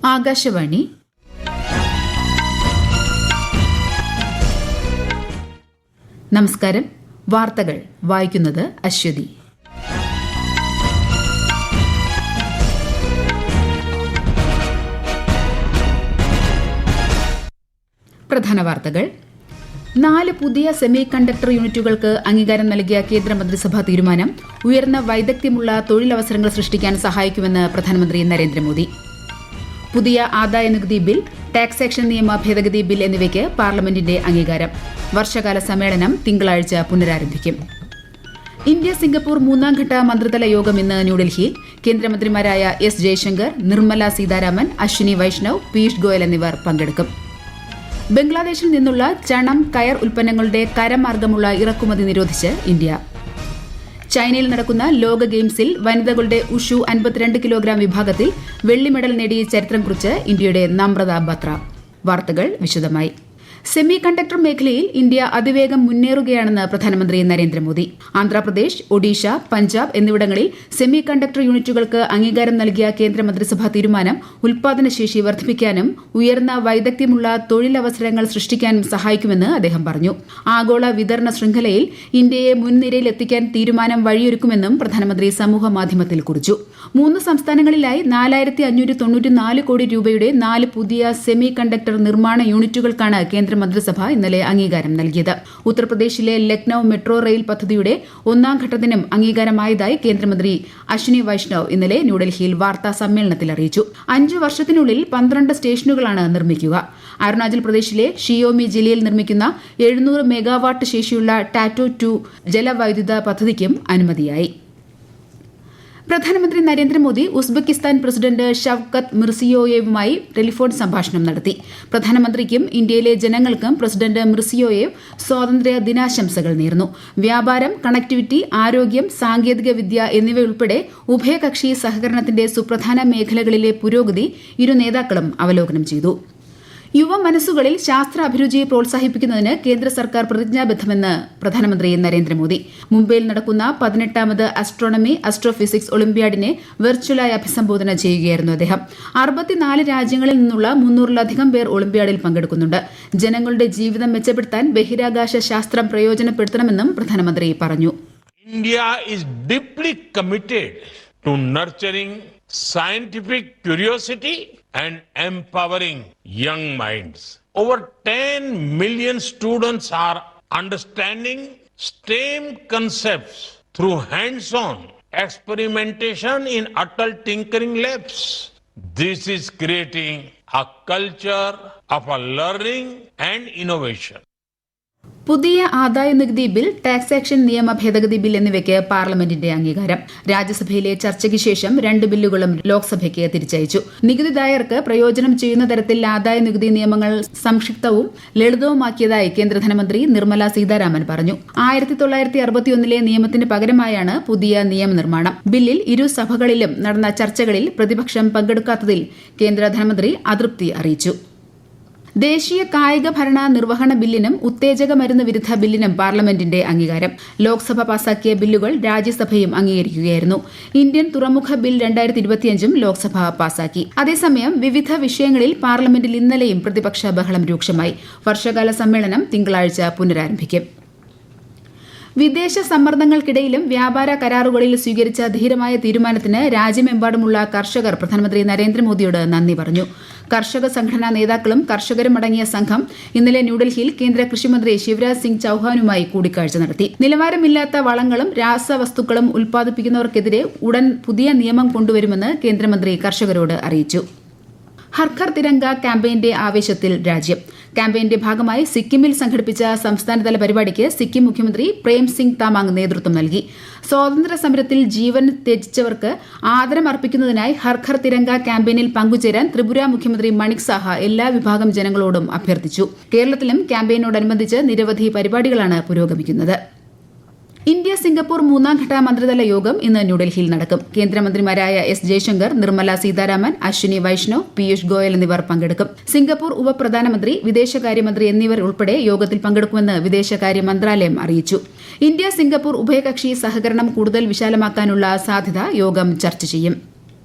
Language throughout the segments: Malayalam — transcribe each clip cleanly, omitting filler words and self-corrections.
ആകാശവാണി. നമസ്കാരം. വാർത്തകൾ വായിക്കുന്നത് അശ്വതി. പ്രധാന വാർത്തകൾ. 4 പുതിയ സെമി കണ്ടക്ടർ യൂണിറ്റുകൾക്ക് അംഗീകാരം നൽകിയ കേന്ദ്രമന്ത്രിസഭാ തീരുമാനം ഉയർന്ന വൈദഗ്ധ്യമുള്ള തൊഴിലവസരങ്ങൾ സൃഷ്ടിക്കാൻ സഹായിക്കുമെന്ന് പ്രധാനമന്ത്രി നരേന്ദ്രമോദി. പുതിയ ആദായനികുതി ബിൽ, ടാക്സേഷൻ നിയമ ഭേദഗതി ബിൽ എന്നിവയ്ക്ക് പാർലമെന്റിന്റെ അംഗീകാരം. വർഷകാല സമ്മേളനം തിങ്കളാഴ്ച പുനരാരംഭിക്കും. ഇന്ത്യ സിംഗപ്പൂർ 3ാംഘട്ട മന്ത്രിതല യോഗം ഇന്ന് ന്യൂഡൽഹിയിൽ. കേന്ദ്രമന്ത്രിമാരായ എസ് ജയശങ്കർ, നിർമ്മല സീതാരാമൻ, അശ്വിനി വൈഷ്ണവ്, പീയൂഷ് ഗോയൽ എന്നിവർ പങ്കെടുക്കും. ബംഗ്ലാദേശിൽ നിന്നുള്ള ചണം, കയർ ഉൽപ്പന്നങ്ങളുടെ കരമാർഗമുള്ള ഇറക്കുമതി നിരോധിച്ച് ഇന്ത്യ. ചൈനയിൽ നടക്കുന്ന ലോക ഗെയിംസിൽ വനിതകളുടെ ഉഷു 52 കിലോഗ്രാം വിഭാഗത്തിൽ വെള്ളി മെഡൽ നേടി ചരിത്രം കുറിച്ച് ഇന്ത്യയുടെ നമ്രത ബത്ര. വാർത്തകൾ വിശദമായി. സെമി കണ്ടക്ടർ മേഖലയിൽ ഇന്ത്യ അതിവേഗം മുന്നേറുകയാണെന്ന് പ്രധാനമന്ത്രി നരേന്ദ്രമോദി. ആന്ധ്രാപ്രദേശ്, ഒഡീഷ, പഞ്ചാബ് എന്നിവിടങ്ങളിൽ സെമി കണ്ടക്ടർ യൂണിറ്റുകൾക്ക് അംഗീകാരം നൽകിയ കേന്ദ്രമന്ത്രിസഭാ തീരുമാനം ഉൽപാദനശേഷി വർദ്ധിപ്പിക്കാനും ഉയർന്ന വൈദഗ്ധ്യമുള്ള തൊഴിലവസരങ്ങൾ സൃഷ്ടിക്കാനും സഹായിക്കുമെന്ന് അദ്ദേഹം പറഞ്ഞു. ആഗോള വിതരണ ശൃംഖലയിൽ ഇന്ത്യയെ മുൻനിരയിൽ എത്തിക്കാൻ തീരുമാനം വഴിയൊരുക്കുമെന്നും പ്രധാനമന്ത്രി സമൂഹമാധ്യമത്തിൽ കുറിച്ചു. 3 സംസ്ഥാനങ്ങളിലായി 4594 കോടി രൂപയുടെ 4 പുതിയ സെമി കണ്ടക്ടർ നിർമ്മാണ യൂണിറ്റുകൾക്കാണ് കേന്ദ്രമന്ത്രിസഭ ഇന്നലെ അംഗീകാരം നൽകിയത്. ഉത്തർപ്രദേശിലെ ലക്നൌ മെട്രോ റെയിൽ പദ്ധതിയുടെ 1ാം ഘട്ടത്തിനും അംഗീകാരമായതായി കേന്ദ്രമന്ത്രി അശ്വിനി വൈഷ്ണവ് ഇന്നലെ ന്യൂഡൽഹിയിൽ വാർത്താ സമ്മേളനത്തിൽ അറിയിച്ചു. 5 വർഷത്തിനുള്ളിൽ 12 സ്റ്റേഷനുകളാണ് നിർമ്മിക്കുക. അരുണാചൽ പ്രദേശിലെ ഷിയോമി ജില്ലയിൽ നിർമ്മിക്കുന്ന 700 മെഗാവാട്ട് ശേഷിയുള്ള ടാറ്റോ 2 ജലവൈദ്യുത പദ്ധതിക്കും അനുമതിയായി. പ്രധാനമന്ത്രി Narendra Modi Uzbekistan president Shavkat മിർസിയോയേവുമായി telephone സംഭാഷണം നടത്തി. പ്രധാനമന്ത്രിക്കും ഇന്ത്യയിലെ ജനങ്ങൾക്കും പ്രസിഡന്റ് മിർസിയോയേവ് സ്വാതന്ത്ര്യ ദിനാശംസകൾ നേർന്നു. വ്യാപാരം, കണക്ടിവിറ്റി, ആരോഗ്യം, സാങ്കേതിക വിദ്യ എന്നിവയുൾപ്പെടെ ഉഭയകക്ഷി സഹകരണത്തിന്റെ സുപ്രധാന മേഖലകളിലെ പുരോഗതി ഇരു നേതാക്കളും അവലോകനം ചെയ്തു. യുവ മനസ്സുകളിൽ ശാസ്ത്ര അഭിരുചിയെ പ്രോത്സാഹിപ്പിക്കുന്നതിന് കേന്ദ്ര സർക്കാർ പ്രതിജ്ഞാബദ്ധമെന്ന് പ്രധാനമന്ത്രി നരേന്ദ്രമോദി. മുംബൈയിൽ നടക്കുന്ന 18ാമത് ആസ്ട്രോണമി ആസ്ട്രോഫിസിക്സ് ഒളിമ്പ്യാഡിനെ വെർച്വലായി അഭിസംബോധന ചെയ്യുകയായിരുന്നു അദ്ദേഹം. 64 രാജ്യങ്ങളിൽ നിന്നുള്ള 300-ലധികം പേർ ഒളിമ്പ്യാഡിൽ പങ്കെടുക്കുന്നുണ്ട്. ജനങ്ങളുടെ ജീവിതം മെച്ചപ്പെടുത്താൻ ബഹിരാകാശ ശാസ്ത്രം പ്രയോജനപ്പെടുത്തണമെന്നും പ്രധാനമന്ത്രി പറഞ്ഞു. India is deeply committed to nurturing scientific curiosity and empowering young minds. Over 10 million students are understanding STEM concepts through hands-on experimentation in Atal Tinkering Labs. This is creating a culture of a learning and innovation. പുതിയ ആദായനികുതി ബിൽ, ടാക്സേഷൻ നിയമ ഭേദഗതി ബിൽ എന്നിവയ്ക്ക് പാർലമെന്റിന്റെ അംഗീകാരം. രാജ്യസഭയിലെ ചർച്ചയ്ക്ക് ശേഷം 2 ബില്ലുകളും ലോക്സഭയ്ക്ക് തിരിച്ചയച്ചു. നികുതിദായകർക്ക് പ്രയോജനം ചെയ്യുന്ന തരത്തിൽ ആദായനികുതി നിയമങ്ങൾ സംക്ഷിപ്തവും ലളിതവുമാക്കിയതായി കേന്ദ്ര ധനമന്ത്രി നിർമ്മല സീതാരാമൻ പറഞ്ഞു. 1961 നിയമത്തിന് പകരമായാണ് പുതിയ നിയമനിർമ്മാണം. ബില്ലിൽ ഇരു സഭകളിലും നടന്ന ചർച്ചകളിൽ പ്രതിപക്ഷം പങ്കെടുക്കാത്തതിൽ കേന്ദ്ര ധനമന്ത്രി അതൃപ്തി അറിയിച്ചു. ദേശീയ കായിക ഭരണ നിർവഹണ ബില്ലിനും ഉത്തേജക മരുന്ന് വിരുദ്ധ ബില്ലിനും പാർലമെന്റിന്റെ അംഗീകാരം. ലോക്സഭ പാസാക്കിയ ബില്ലുകൾ രാജ്യസഭയും അംഗീകരിക്കുകയായിരുന്നു. ഇന്ത്യൻ തുറമുഖ ബിൽ 2025 ലോക്സഭ പാസാക്കി. അതേസമയം വിവിധ വിഷയങ്ങളിൽ പാർലമെന്റിൽ ഇന്നലെയും പ്രതിപക്ഷ ബഹളം രൂക്ഷമായി. വർഷകാല സമ്മേളനം തിങ്കളാഴ്ച പുനരാരംഭിക്കും. വിദേശ സമ്മർദ്ദങ്ങൾക്കിടയിലും വ്യാപാര കരാറുകളിൽ സ്വീകരിച്ച ധീരമായ തീരുമാനത്തിന് രാജ്യമെമ്പാടുമുള്ള കർഷകർ പ്രധാനമന്ത്രി നരേന്ദ്രമോദിയോട് നന്ദി പറഞ്ഞു. കർഷക സംഘടനാ നേതാക്കളും കർഷകരും അടങ്ങിയ സംഘം ഇന്നലെ ന്യൂഡൽഹിയിൽ കേന്ദ്ര കൃഷിമന്ത്രി ശിവരാജ് സിംഗ് ചൌഹാനുമായി കൂടിക്കാഴ്ച നടത്തി. നിലവാരമില്ലാത്ത വളങ്ങളും രാസവസ്തുക്കളും ഉൽപ്പാദിപ്പിക്കുന്നവർക്കെതിരെ ഉടൻ പുതിയ നിയമം കൊണ്ടുവരുമെന്ന് കേന്ദ്രമന്ത്രി കർഷകരോട് അറിയിച്ചു. ഹർ ഘർ തിരംഗ ക്യാമ്പയിന്റെ ആവേശത്തിൽ രാജ്യം. ക്യാമ്പയിന്റെ ഭാഗമായി സിക്കിമിൽ സംഘടിപ്പിച്ച സംസ്ഥാനതല പരിപാടിക്ക് സിക്കിം മുഖ്യമന്ത്രി പ്രേം സിംഗ് താമാങ് നേതൃത്വം നൽകി. സ്വാതന്ത്ര്യ സമരത്തിൽ ജീവൻ ത്യജിച്ചവർക്ക് ആദരം അർപ്പിക്കുന്നതിനായി ഹർ ഘർ തിരംഗ ക്യാമ്പയിനിൽ പങ്കുചേരാൻ ത്രിപുര മുഖ്യമന്ത്രി മണിക് സാഹ എല്ലാ വിഭാഗം ജനങ്ങളോടും അഭ്യർത്ഥിച്ചു. കേരളത്തിലും ക്യാമ്പയിനോടനുബന്ധിച്ച് നിരവധി പരിപാടികളാണ് പുരോഗമിക്കുന്നത്. ഇന്ത്യ സിംഗപ്പൂർ 3ാംഘട്ട മന്ത്രിതല യോഗം ഇന്ന് ന്യൂഡൽഹിയിൽ നടക്കും. കേന്ദ്രമന്ത്രിമാരായ എസ് ജയശങ്കർ, നിർമ്മല സീതാരാമൻ, അശ്വിനി വൈഷ്ണവ്, പീയൂഷ് ഗോയൽ എന്നിവർ പങ്കെടുക്കും. സിംഗപ്പൂർ ഉപപ്രധാനമന്ത്രി, വിദേശകാര്യമന്ത്രി എന്നിവർ ഉൾപ്പെടെ യോഗത്തിൽ പങ്കെടുക്കുമെന്ന് വിദേശകാര്യ മന്ത്രാലയം അറിയിച്ചു. ഇന്ത്യ സിംഗപ്പൂർ ഉഭയകക്ഷി സഹകരണം കൂടുതൽ വിശാലമാക്കാനുള്ള സാധ്യത യോഗം ചർച്ച ചെയ്യും.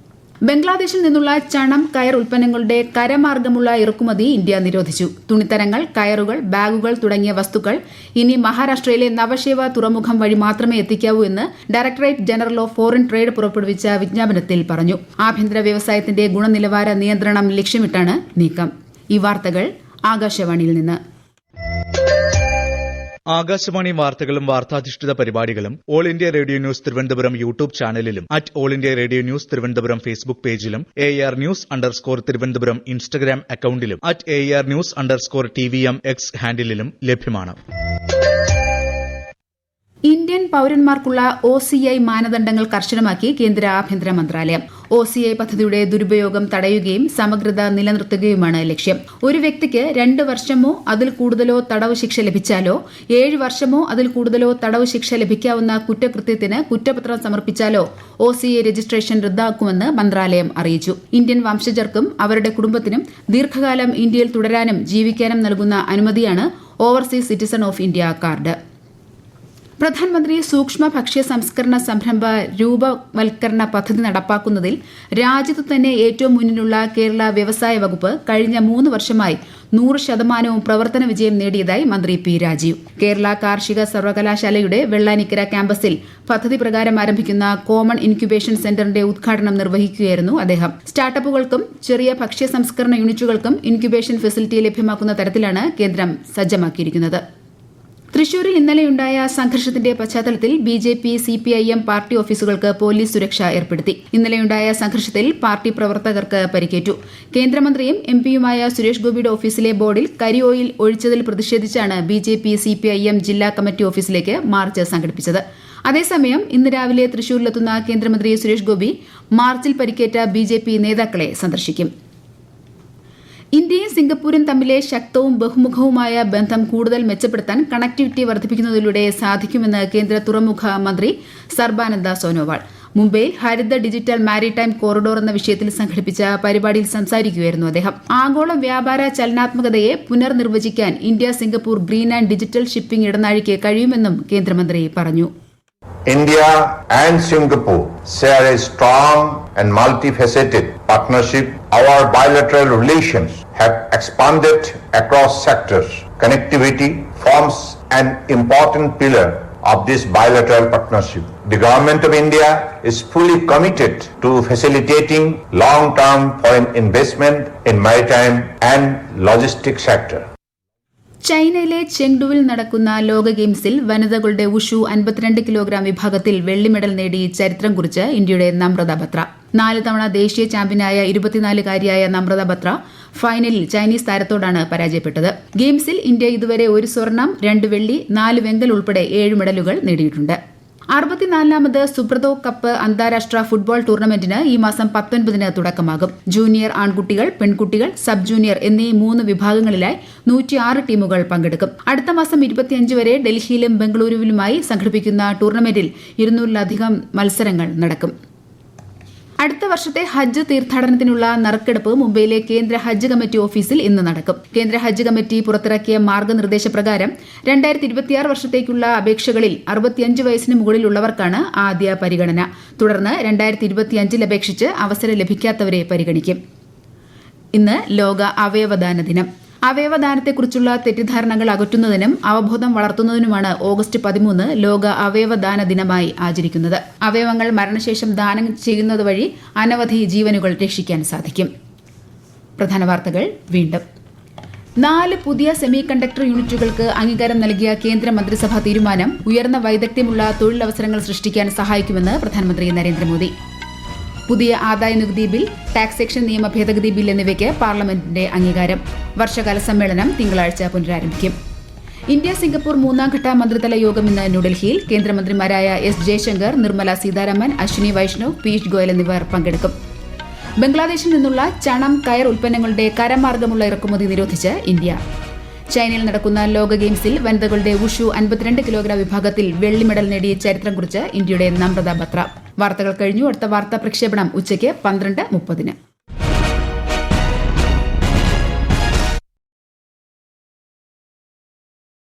ബംഗ്ലാദേശിൽ നിന്നുള്ള ചണം, കയർ ഉൽപ്പന്നങ്ങളുടെ കരമാർഗമുള്ള ഇറക്കുമതി ഇന്ത്യ നിരോധിച്ചു. തുണിത്തരങ്ങൾ, കയറുകൾ, ബാഗുകൾ തുടങ്ങിയ വസ്തുക്കൾ ഇനി മഹാരാഷ്ട്രയിലെ നവശേവ തുറമുഖം വഴി മാത്രമേ എത്തിക്കാവൂ എന്ന് directorate general of foreign trade പുറപ്പെടുവിച്ച വിജ്ഞാപനത്തിൽ പറഞ്ഞു. ആഭ്യന്തര വ്യവസായത്തിന്റെ ഗുണനിലവാര നിയന്ത്രണം ലക്ഷ്യമിട്ടാണ് നീക്കം. ഈ വാർത്തകൾ ആകാശവാണിയിൽ നിന്ന്. ആകാശവാണി വാർത്തകളും വാർത്താധിഷ്ഠിത പരിപാടികളും All India Radio News Thiruvananthapuram YouTube ചാനലിലും All India Radio News Thiruvananthapuram Facebook പേജിലും AR News_ തിരുവനന്തപുരം ഇൻസ്റ്റഗ്രാം അക്കൌണ്ടിലും AR News_TVM X ഹാൻഡിലും ലഭ്യമാണ്. ഇന്ത്യൻ പൌരന്മാർക്കുള്ള OCI മാനദണ്ഡങ്ങൾ കർശനമാക്കി കേന്ദ്ര ആഭ്യന്തര മന്ത്രാലയം. OCI പദ്ധതിയുടെ ദുരുപയോഗം തടയുകയും സമഗ്രത നിലനിർത്തുകയുമാണ് ലക്ഷ്യം. ഒരു വ്യക്തിക്ക് 2 വർഷമോ അതിൽ കൂടുതലോ തടവ് ശിക്ഷ ലഭിച്ചാലോ 7 വർഷമോ അതിൽ കൂടുതലോ തടവ് ശിക്ഷ ലഭിക്കാവുന്ന കുറ്റകൃത്യത്തിന് കുറ്റപത്രം സമർപ്പിച്ചാലോ OCI രജിസ്ട്രേഷൻ റദ്ദാക്കുമെന്ന് മന്ത്രാലയം അറിയിച്ചു. ഇന്ത്യൻ വംശജർക്കും അവരുടെ കുടുംബത്തിനും ദീർഘകാലം ഇന്ത്യയിൽ തുടരാനും ജീവിക്കാനും നൽകുന്ന അനുമതിയാണ് Overseas Citizen of India card. പ്രധാനമന്ത്രി സൂക്ഷ്മ ഭക്ഷ്യ സംസ്കരണ സംരംഭ രൂപവൽക്കരണ പദ്ധതി നടപ്പാക്കുന്നതിൽ രാജ്യത്തു തന്നെ ഏറ്റവും മുന്നിലുള്ള കേരള വ്യവസായ വകുപ്പ് കഴിഞ്ഞ 3 വർഷമായി 100% പ്രവർത്തന വിജയം നേടിയതായി മന്ത്രി P. രാജീവ്. കേരള കാർഷിക സർവകലാശാലയുടെ വെള്ളാനിക്കര ക്യാമ്പസിൽ പദ്ധതി പ്രകാരം ആരംഭിക്കുന്ന കോമൺ ഇൻക്യുബേഷൻ സെന്ററിന്റെ ഉദ്ഘാടനം നിർവഹിക്കുകയായിരുന്നു അദ്ദേഹം. സ്റ്റാർട്ടപ്പുകൾക്കും ചെറിയ ഭക്ഷ്യ സംസ്കരണ യൂണിറ്റുകൾക്കും ഇൻക്യുബേഷൻ ഫെസിലിറ്റി ലഭ്യമാക്കുന്ന തരത്തിലാണ് കേന്ദ്രം സജ്ജമാക്കിയിരിക്കുന്നത്. തൃശൂരിൽ ഇന്നലെയുണ്ടായ സംഘർഷത്തിന്റെ പശ്ചാത്തലത്തിൽ BJP, CPIM പാർട്ടി ഓഫീസുകൾക്ക് പോലീസ് സുരക്ഷ ഏർപ്പെടുത്തി. ഇന്നലെയുണ്ടായ സംഘർഷത്തിൽ പാർട്ടി പ്രവർത്തകർക്ക് പരിക്കേറ്റു. കേന്ദ്രമന്ത്രിയും MPയുമായ സുരേഷ് ഗോപിയുടെ ഓഫീസിലെ ബോർഡിൽ കരി ഓയിൽ ഒഴിച്ചതിൽ പ്രതിഷേധിച്ചാണ് BJP, CPIM ജില്ലാ കമ്മിറ്റി ഓഫീസിലേക്ക് മാർച്ച് സംഘടിപ്പിച്ചത്. അതേസമയം ഇന്ന് രാവിലെ തൃശൂരിലെത്തുന്ന കേന്ദ്രമന്ത്രി സുരേഷ് ഗോപി മാർച്ചിൽ പരിക്കേറ്റ BJP നേതാക്കളെ സന്ദർശിക്കും. ഇന്ത്യയും സിംഗപ്പൂരും തമ്മിലെ ശക്തവും ബഹുമുഖവുമായ ബന്ധം കൂടുതൽ മെച്ചപ്പെടുത്താൻ കണക്ടിവിറ്റി വർദ്ധിപ്പിക്കുന്നതിലൂടെ സാധിക്കുമെന്ന് കേന്ദ്ര തുറമുഖ മന്ത്രി സർബാനന്ദ സോനോവാൾ മുംബൈയിൽ ഹരിത ഡിജിറ്റൽ മാരിടൈം കോറിഡോർ എന്ന വിഷയത്തിൽ സംഘടിപ്പിച്ച പരിപാടിയിൽ സംസാരിക്കുകയായിരുന്നു അദ്ദേഹം. ആഗോള വ്യാപാര ചലനാത്മകതയെ പുനർനിർവചിക്കാൻ India Singapore green and digital shipping ഇടനാഴിക്ക് കഴിയുമെന്നും കേന്ദ്രമന്ത്രി പറഞ്ഞു. India and Singapore share a strong and multifaceted partnership. Our bilateral relations have expanded across sectors. Connectivity forms an important pillar of this bilateral partnership. The Government of India is fully committed to facilitating long-term foreign investment in maritime and logistics sector. ചൈനയിലെ ചെങ്ഡുവിൽ നടക്കുന്ന ലോക ഗെയിംസിൽ വനിതകളുടെ വുഷു 52 കിലോഗ്രാം വിഭാഗത്തിൽ വെള്ളി മെഡൽ നേടി ചരിത്രം കുറിച്ച് ഇന്ത്യയുടെ നമ്രത ബത്ര. 4 തവണ ദേശീയ ചാമ്പ്യനായ 24-കാരിയായ നമ്രത ബത്ര ഫൈനലിൽ ചൈനീസ് താരത്തോടാണ് പരാജയപ്പെട്ടത്. ഗെയിംസിൽ ഇന്ത്യ ഇതുവരെ 1 സ്വർണം, 2 വെള്ളി, 4 വെങ്കൽ ഉൾപ്പെടെ 7 മെഡലുകൾ നേടിയിട്ടുണ്ട്. 64ാമത് സുബ്രതോ കപ്പ് അന്താരാഷ്ട്ര ഫുട്ബോൾ ടൂർണമെന്റിന് ഈ മാസം 19-ന് തുടക്കമാകും. ജൂനിയർ ആൺകുട്ടികൾ, പെൺകുട്ടികൾ, സബ് ജൂനിയർ എന്നീ 3 വിഭാഗങ്ങളിലായി 106 ടീമുകൾ പങ്കെടുക്കും. അടുത്ത മാസം 25 വരെ ഡൽഹിയിലും ബംഗളൂരുവിലുമായി സംഘടിപ്പിക്കുന്ന ടൂർണമെന്റിൽ 200-ലധികം മത്സരങ്ങൾ നടക്കും. അടുത്ത വർഷത്തെ ഹജ്ജ് തീർത്ഥാടനത്തിനുള്ള നറുക്കെടുപ്പ് മുംബൈയിലെ കേന്ദ്ര ഹജ്ജ് കമ്മിറ്റി ഓഫീസിൽ ഇന്ന് നടക്കും. കേന്ദ്ര ഹജ്ജ് കമ്മിറ്റി പുറത്തിറക്കിയ മാർഗനിർദ്ദേശപ്രകാരം 2026 വർഷത്തേക്കുള്ള അപേക്ഷകളിൽ 65 വയസ്സിന് മുകളിലുള്ളവർക്കാണ് ആദ്യ പരിഗണന. തുടർന്ന് 2025-ൽ അപേക്ഷിച്ച് അവസരം ലഭിക്കാത്തവരെ പരിഗണിക്കും. ഇന്ന് ലോക അവയവദാന ദിനം. അവയവദാനത്തെക്കുറിച്ചുള്ള തെറ്റിദ്ധാരണകൾ അകറ്റുന്നതിനും അവബോധം വളർത്തുന്നതിനുമാണ് ഓഗസ്റ്റ് 13 ലോക അവയവദാന ദിനമായി ആചരിക്കുന്നത്. അവയവങ്ങൾ മരണശേഷം ദാനം ചെയ്യുന്നത് വഴി അനവധി ജീവനുകൾ രക്ഷിക്കാൻ സാധിക്കും. പ്രധാന വാർത്തകൾ വീണ്ടും. 4 പുതിയ സെമി കണ്ടക്ടർ യൂണിറ്റുകൾക്ക് അംഗീകാരം നൽകിയ കേന്ദ്ര മന്ത്രിസഭാ തീരുമാനം ഉയർന്ന വൈദഗ്ധ്യമുള്ള തൊഴിലവസരങ്ങൾ സൃഷ്ടിക്കാൻ സഹായിക്കുമെന്ന് പ്രധാനമന്ത്രി നരേന്ദ്രമോദി. പുതിയ ആദായനികുതി ബിൽ, ടാക്സേഷൻ നിയമ ഭേദഗതി ബിൽ എന്നിവയ്ക്ക് പാർലമെന്റിന്റെ അംഗീകാരം. വർഷകാല സമ്മേളനം തിങ്കളാഴ്ച പുനരാരംഭിക്കും. ഇന്ത്യ സിംഗപ്പൂർ 3ാംഘട്ട മന്ത്രിതല യോഗം ഇന്ന് ന്യൂഡൽഹിയിൽ. കേന്ദ്രമന്ത്രിമാരായ S. ജയശങ്കർ, നിർമ്മല സീതാരാമൻ, അശ്വിനി വൈഷ്ണവ്, പീയൂഷ് ഗോയൽ എന്നിവർ പങ്കെടുക്കും. ബംഗ്ലാദേശിൽ നിന്നുള്ള ചണം, കയർ ഉൽപ്പന്നങ്ങളുടെ കരമാർഗമുള്ള ഇറക്കുമതി നിരോധിച്ച് ഇന്ത്യ. ചൈനയിൽ നടക്കുന്ന ലോക ഗെയിംസിൽ വനിതകളുടെ വുഷു 52 കിലോഗ്രാം വിഭാഗത്തിൽ വെള്ളി മെഡൽ നേടി ചരിത്രം കുറിച്ച് ഇന്ത്യയുടെ നമ്രത ബത്ര. വാർത്തകൾ കഴിഞ്ഞു. അടുത്ത വാർത്താ പ്രക്ഷേപണം ഉച്ചയ്ക്ക് 12:30.